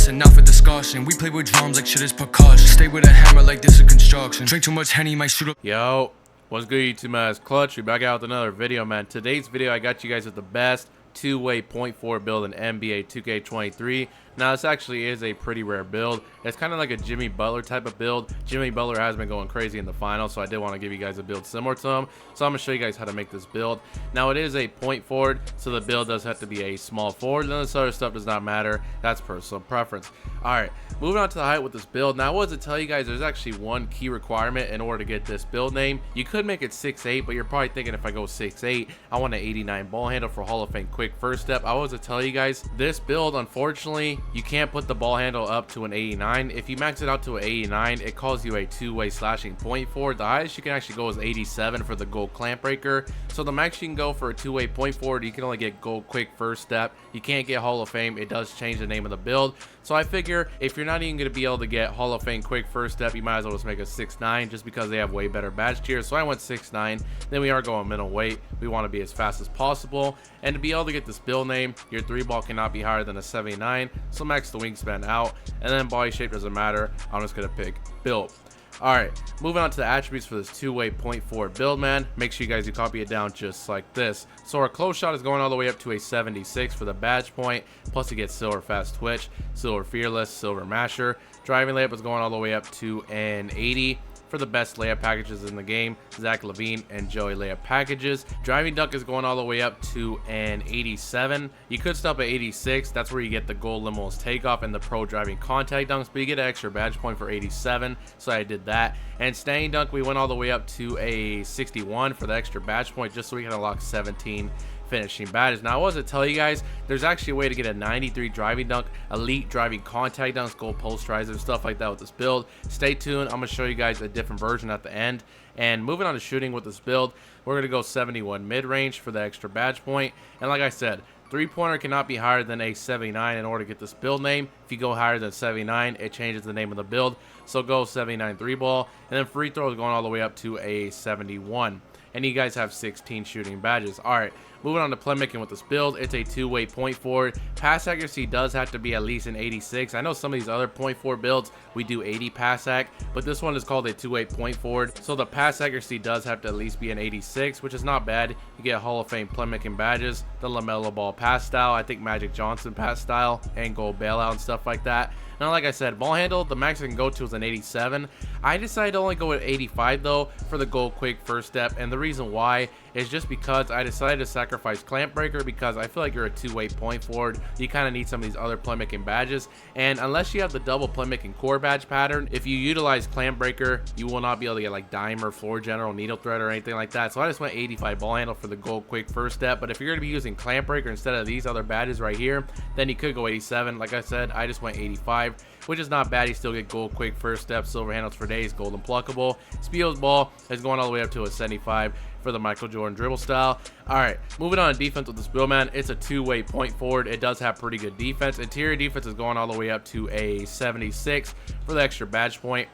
bussin', not for discussion. We play with drums like shit is percussion. Stay with a hammer like this is construction. Drink too much Henny, might shoot up. Yo, what's good YouTube, man? It's Clutch. We're back out with another video, man. Today's video, I got you guys with the best two-way .4 build in NBA 2K23. Now, this actually is a pretty rare build. It's kind of like a Jimmy Butler type of build. Jimmy Butler has been going crazy in the finals, so I did want to give you guys a build similar to him. So I'm going to show you guys how to make this build. Now, it is a point forward, so the build does have to be a small forward. None of this other stuff does not matter. That's personal preference. All right, moving on to the height with this build. Now, I wanted to tell you guys there's actually one key requirement in order to get this build name. You could make it 6'8", but you're probably thinking if I go 6'8", I want an 89 ball handle for Hall of Fame quick first step. I wanted to tell you guys this build, unfortunately, you can't put the ball handle up to an 89. If you max it out to an 89, it calls you a two-way slashing point forward. The highest you can actually go is 87 for the gold clamp breaker. So the max you can go for a two-way point forward, you can only get gold quick first step. You can't get Hall of Fame. It does change the name of the build. So I figure if you're not even going to be able to get Hall of Fame quick first step, you might as well just make a 6'9", just because they have way better badge tiers. So I went 6'9". Then we are going middle weight. We want to be as fast as possible. And to be able to get this build name, your three ball cannot be higher than a 79. So max the wingspan out. And then body shape doesn't matter. I'm just going to pick build. Alright, moving on to the attributes for this two-way .4 build, man. Make sure you guys copy it down just like this. So our close shot is going all the way up to a 76 for the badge point. Plus you get silver fast twitch, silver fearless, silver masher. Driving layup is going all the way up to an 80 for the best layup packages in the game, Zach LaVine and Joey layup packages. Driving dunk is going all the way up to an 87. You could stop at 86. That's where you get the gold limo's takeoff and the pro driving contact dunks, but you get an extra badge point for 87, so I did that. And standing dunk, we went all the way up to a 61 for the extra badge point, just so we can unlock 17 finishing badges. Now I was to tell you guys there's actually a way to get a 93 driving dunk, elite driving contact dunks, gold posterizer, stuff like that with this build. Stay tuned. I'm gonna show you guys a different version at the end. And moving on to shooting with this build, we're gonna go 71 mid-range for the extra badge point. And like I said, three-pointer cannot be higher than a 79 in order to get this build name. If you go higher than 79, it changes the name of the build. So go 79 three ball. And then free throw is going all the way up to a 71. And you guys have 16 shooting badges. All right, moving on to playmaking with this build. It's a two-way point forward. Pass accuracy does have to be at least an 86. I know some of these other point forward builds, we do 80 pass ac, but this one is called a two-way point forward. So the pass accuracy does have to at least be an 86, which is not bad. You get Hall of Fame playmaking badges, the LaMelo Ball pass style, I think Magic Johnson pass style, and gold bailout and stuff like that. Now, like I said, ball handle, the max I can go to is an 87. I decided to only go with 85 though for the gold quick first step, and the reason why is just because I decided to sacrifice clamp breaker, because I feel like you're a two-way point forward. You kind of need some of these other playmaking badges, and unless you have the double playmaking core badge pattern, if you utilize clamp breaker, you will not be able to get like dime or floor general, needle thread, or anything like that. So I just went 85 ball handle for the gold quick first step. But if you're going to be using clamp breaker instead of these other badges right here, then you could go 87. Like I said, I just went 85, which is not bad. You still get gold quick first step, silver handles for days, gold unpluckable. Speedo's ball is going all the way up to a 75 for the Michael Jordan dribble style. All right, moving on to defense with this build, man. It's a two-way point forward. It does have pretty good defense. Interior defense is going all the way up to a 76 for the extra badge point.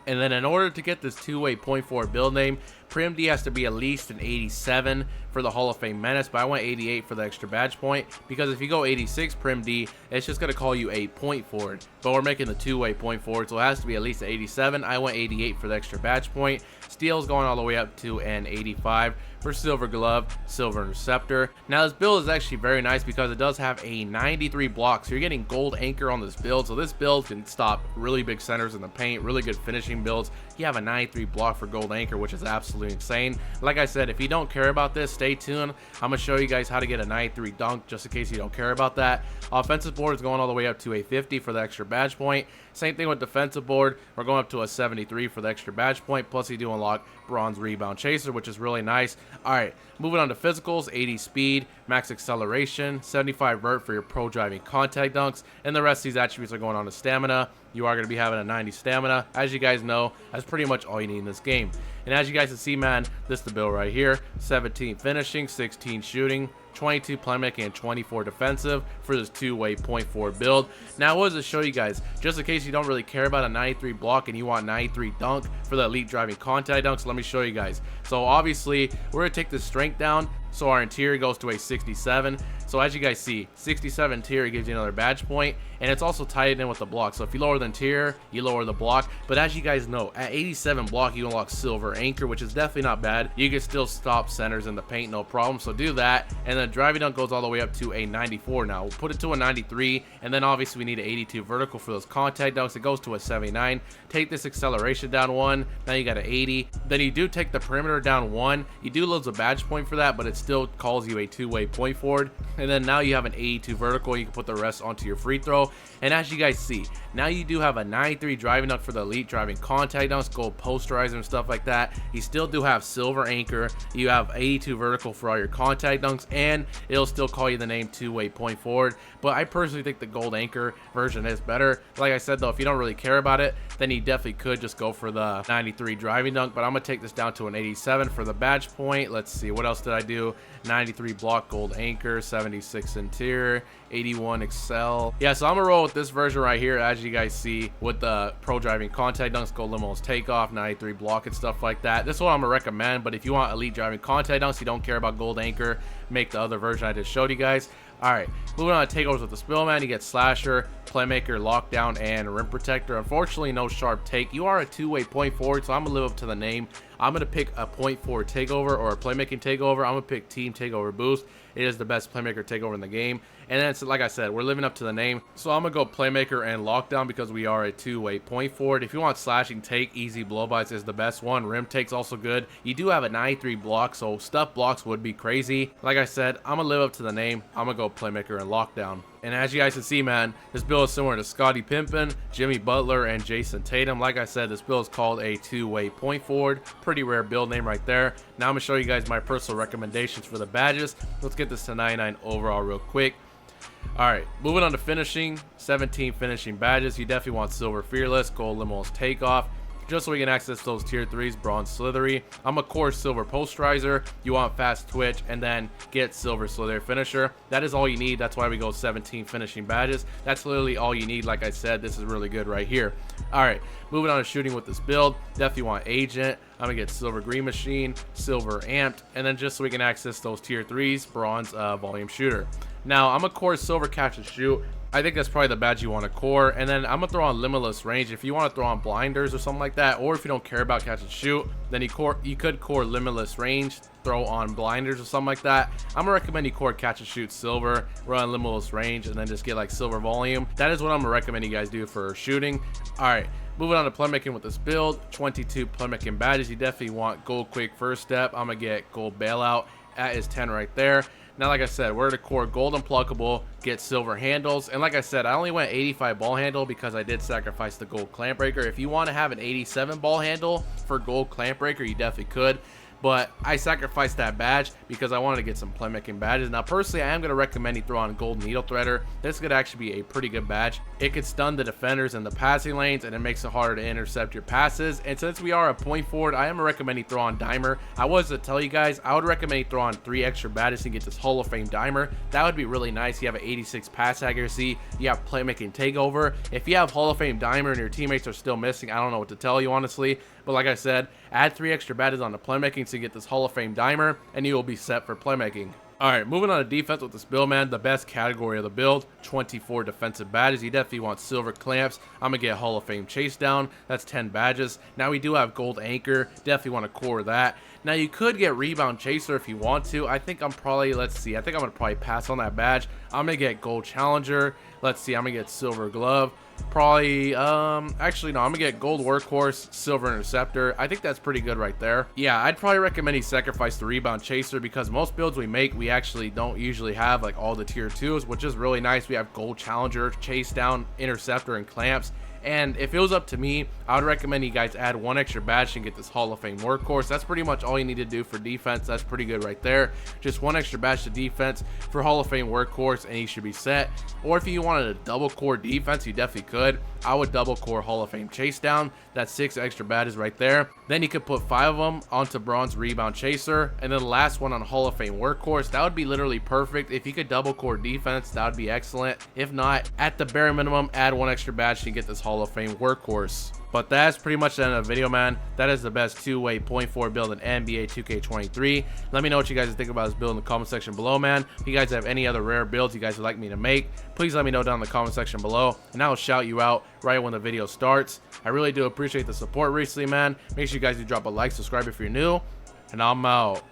And then in order to get this two-way point forward build name, Prim D has to be at least an 87 for the Hall of Fame menace, but I went 88 for the extra badge point, because if you go 86 Prim D, it's just going to call you a point forward, but we're making the two-way point forward, so it has to be at least 87. I went 88 for the extra badge point. Steel's going all the way up to an 85 for silver glove, silver interceptor. Now this build is actually very nice because it does have a 93 block, so you're getting gold anchor on this build, so this build can stop really big centers in the paint, really good finishing builds. You have a 93 block for gold anchor, which is absolutely insane. Like I said, if you don't care about this, stay tuned. I'm gonna show you guys how to get a 93 dunk, just in case you don't care about that. Offensive board is going all the way up to a 50 for the extra badge point. Same thing with defensive board. We're going up to a 73 for the extra badge point. Plus you do unlock bronze rebound chaser, which is really nice. All right, moving on to physicals. 80 speed, max acceleration, 75 vert for your pro driving contact dunks, and the rest of these attributes are going on to stamina. You are going to be having a 90 stamina. As you guys know, that's pretty much all you need in this game. And as you guys can see, man, this is the build right here. 17 finishing, 16 shooting, 22 playmaking, and 24 defensive for this two-way point forward build. Now, I wanted to show you guys, just in case you don't really care about a 93 block and you want 93 dunk for the elite driving contact dunks, let me show you guys. So obviously, we're going to take the strength down. So our interior goes to a 67. So as you guys see, 67 interior gives you another badge point, and it's also tied in with the block. So if you lower the interior, you lower the block. But as you guys know, at 87 block, you unlock silver anchor, which is definitely not bad. You can still stop centers in the paint, no problem. So do that. And then driving dunk goes all the way up to a 94 now. We'll put it to a 93, and then obviously we need an 82 vertical for those contact dunks. It goes to a 79. Take this acceleration down 1. Now you got an 80. Then you do take the perimeter down 1. You do lose a badge point for that, but it still calls you a two-way point forward. And then now you have an 82 vertical. You can put the rest onto your free throw. And as you guys see, now you do have a 93 driving dunk for the elite driving contact dunks, gold posterizer and stuff like that. You still do have silver anchor. You have 82 vertical for all your contact dunks, and it'll still call you the name two-way point forward. But I personally think the gold anchor version is better. Like I said though, if you don't really care about it, then you definitely could just go for the 93 driving dunk. But I'm gonna take this down to an 87 for the badge point. Let's see, what else did I do? 93 block gold anchor, 76 interior, 81 excel. Yeah, so I'm gonna roll with this version right here, as you guys see, with the pro driving contact dunks, gold limos takeoff, 93 block and stuff like that. This is what I'm gonna recommend. But if you want elite driving contact dunks, you don't care about gold anchor, make the other version I just showed you guys. All right, moving on to takeovers with the Spillman, you get slasher, playmaker, lockdown, and rim protector. Unfortunately, no sharp take. You are a two-way point forward, so I'm gonna live up to the name. I'm gonna pick a point forward takeover or a playmaking takeover. I'm gonna pick team takeover boost. It is the best playmaker takeover in the game. And then, like I said, we're living up to the name. So I'm gonna go playmaker and lockdown because we are a two-way point forward. If you want slashing take, easy blowbys is the best one. Rim take's also good. You do have a 93 block, so stuff blocks would be crazy. Like I said, I'm gonna live up to the name. I'm gonna go playmaker and lockdown. And as you guys can see, man, this build is similar to Scottie Pippen, Jimmy Butler, and Jason Tatum. Like I said, this build is called a two-way point forward. Pretty rare build name right there. Now I'm gonna show you guys my personal recommendations for the badges. Let's get this to 99 overall real quick. All right, moving on to finishing. 17 finishing badges. You definitely want silver fearless, gold limos takeoff, just so we can access those tier 3s, bronze slithery. I'm a core silver posterizer. You want fast twitch, and then get silver slithery finisher. That is all you need. That's why we go 17 finishing badges. That's literally all you need. Like I said, this is really good right here. All right, moving on to shooting with this build. Definitely want agent. I'm gonna get silver green machine, silver amped, and then just so we can access those tier 3s, bronze volume shooter. Now I'm a core silver catch and shoot. I think that's probably the badge you want to core. And then I'm gonna throw on limitless range. If you want to throw on blinders or something like that, or if you don't care about catch and shoot, then you could core limitless range, throw on blinders or something like that. I'm gonna recommend you core catch and shoot silver, run limitless range, and then just get like silver volume. That is what I'm gonna recommend you guys do for shooting. All right, moving on to playmaking with this build. 22 playmaking badges. You definitely want gold quick first step. I'm gonna get gold bailout. That is 10 right there. Now, like I said, we're to core gold unpluckable, get silver handles. And like I said, I only went 85 ball handle because I did sacrifice the gold clamp breaker. If you want to have an 87 ball handle for gold clamp breaker, you definitely could. But I sacrificed that badge because I wanted to get some playmaking badges. Now, personally, I am going to recommend you throw on gold needle threader. This could actually be a pretty good badge. It could stun the defenders in the passing lanes, and it makes it harder to intercept your passes. And since we are a point forward, I am recommending throw on dimer. I was to tell you guys, I would recommend you throw on 3 extra badges and get this Hall of Fame dimer. That would be really nice. You have an 86 pass accuracy. You have playmaking takeover. If you have Hall of Fame dimer and your teammates are still missing, I don't know what to tell you, honestly. But like I said, add 3 extra badges on the playmaking to get this Hall of Fame dimer, and you will be set for playmaking. All right, moving on to defense with this build, man. The best category of the build, 24 defensive badges. You definitely want silver clamps. I'm gonna get Hall of Fame chase down. That's 10 badges. Now we do have gold anchor. Definitely want to core that. Now you could get rebound chaser if you want to. I think I'm probably, let's see, I think I'm gonna probably pass on that badge. I'm gonna get gold challenger. Let's see, I'm gonna get silver glove. Probably, actually no, I'm gonna get gold workhorse, silver interceptor. I think that's pretty good right there. Yeah, I'd probably recommend you sacrifice the rebound chaser because most builds we make, we actually don't usually have like all the tier 2s, which is really nice. We have gold challenger, chase down, interceptor, and clamps. And if it was up to me, I would recommend you guys add 1 extra badge and get this Hall of Fame workhorse. That's pretty much all you need to do for defense. That's pretty good right there. Just 1 extra badge to defense for Hall of Fame workhorse, and you should be set. Or if you wanted a double core defense, you definitely could. I would double core Hall of Fame chase down. That's 6 extra badges right there. Then you could put 5 of them onto bronze rebound chaser, and then the last one on Hall of Fame workhorse. That would be literally perfect. If you could double core defense, that would be excellent. If not, at the bare minimum, add 1 extra badge to get this Hall of Fame workhorse. But that's pretty much the end of the video, man. That is the best two-way point 4 build in NBA 2K23. Let me know what you guys think about this build in the comment section below, man. If you guys have any other rare builds you guys would like me to make, please let me know down in the comment section below, and I'll shout you out right when the video starts. I really do appreciate the support recently, man. Make sure you guys do drop a like, subscribe if you're new, and I'm out.